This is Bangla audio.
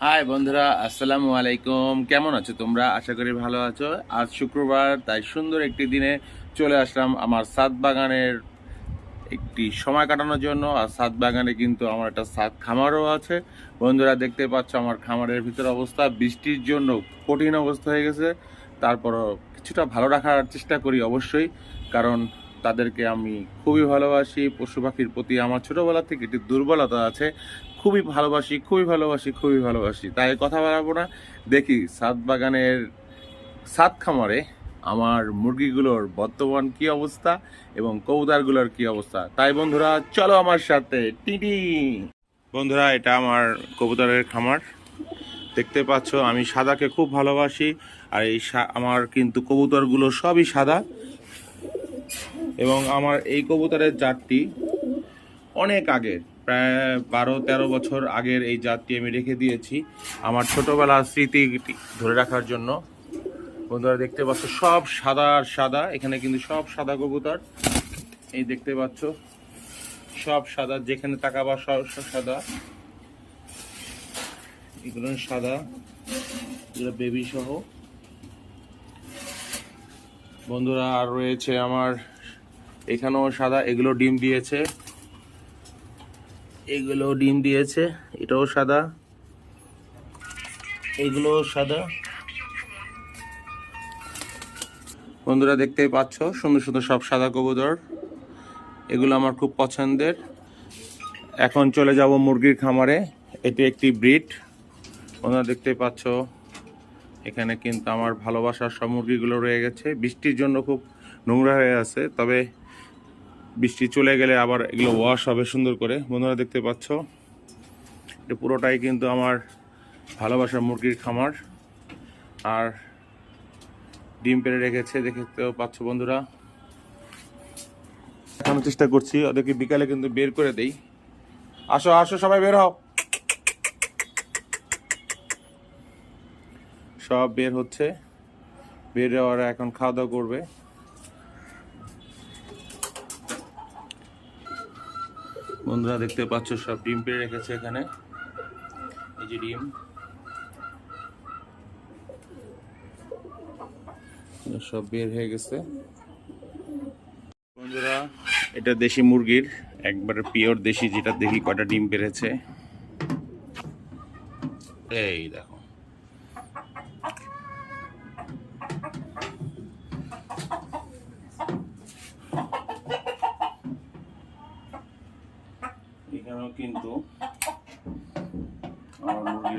হাই বন্ধুরা, আসসালামু আলাইকুম। কেমন আছো তোমরা? আশা করি ভালো আছো। আজ শুক্রবার, তাই সুন্দর একটি দিনে চলে আসলাম আমার ছাদ বাগানের একটি সময় কাটানোর জন্য। আর ছাদ বাগানে কিন্তু আমার একটা ছাদ খামারও আছে। বন্ধুরা দেখতে পাচ্ছ আমার খামারের ভিতর অবস্থা, বৃষ্টির জন্য কঠিন অবস্থা হয়ে গেছে। তারপরও কিছুটা ভালো রাখার চেষ্টা করি অবশ্যই, কারণ তাদেরকে আমি খুবই ভালোবাসি। পশু পাখির প্রতি আমার ছোটোবেলা থেকে একটি দুর্বলতা আছে। খুবই ভালোবাসি, খুবই ভালোবাসি, খুবই ভালোবাসি। তাই কথা বাড়াবো না, দেখি ছাদ বাগানের ছাদ খামারে আমার মুরগিগুলোর বর্তমান কি অবস্থা এবং কবুতরগুলোর কি অবস্থা। তাই বন্ধুরা চলো আমার সাথে। টিটি বন্ধুরা, এটা আমার কবুতরের খামার। দেখতে পাচ্ছ আমি সাদাকে খুব ভালোবাসি। আর এই আমার কিন্তু কবুতরগুলো সবই সাদা। এবং আমার এই কবুতরের জাতটি অনেক আগের, প্রায় 12-13 বছর আগের এই জাতটি আমি রেখে দিয়েছি আমার ছোটোবেলার স্মৃতি ধরে রাখার জন্য। বন্ধুরা দেখতে পাচ্ছ সব সাদা আর সাদা, এখানে কিন্তু সব সাদা কবুতর। এই দেখতে পাচ্ছ সব সাদা, যেখানে তাকাবা সব সাদা। এগুলো সাদা, এগুলো বেবি সহ। বন্ধুরা আর রয়েছে আমার এখানেও সাদা, এগুলো ডিম দিয়েছে, এগুলো ডিম দিয়েছে, এটাও সাদা, এগুলো সাদা। বন্ধুরা দেখতেই পাচ্ছ সুন্দর সুন্দর সব সাদা কবুতর, এগুলো আমার খুব পছন্দের। এখন চলে যাব মুরগির খামারে। এটি একটি ব্রিড। বন্ধুরা দেখতেই পাচ্ছ এখানে কিন্তু আমার ভালোবাসার সব মুরগিগুলো রয়ে গেছে। বৃষ্টির জন্য খুব নোংরা হয়ে আছে, তবে বৃষ্টি চলে গেলে আবার এগুলো ওয়াশ হবে সুন্দর করে। বন্ধুরা দেখতে পাচ্ছ এটা পুরোটাই কিন্তু আমার ভালোবাসার মুরগির খামার। আর ডিম পেড়ে রেখেছে, দেখতেও পাচ্ছ বন্ধুরা। দেখানোর চেষ্টা করছি ওদেরকে, বিকালে কিন্তু বের করে দেই। আসো আসো সবাই বের হও। সব বের হচ্ছে, বের হওয়ারা এখন খাওয়া দাওয়া করবে। বন্ধুরা দেখতে পাচ্ছ সব ডিম পেড়ে রেখেছে এখানে, এই যে ডিম সব বের হয়ে গেছে। বন্ধুরা এটা দেশি মুরগির, একবারে পিওর দেশি, যেটা দেখি কয়টা ডিম পেড়েছে। এই দেখো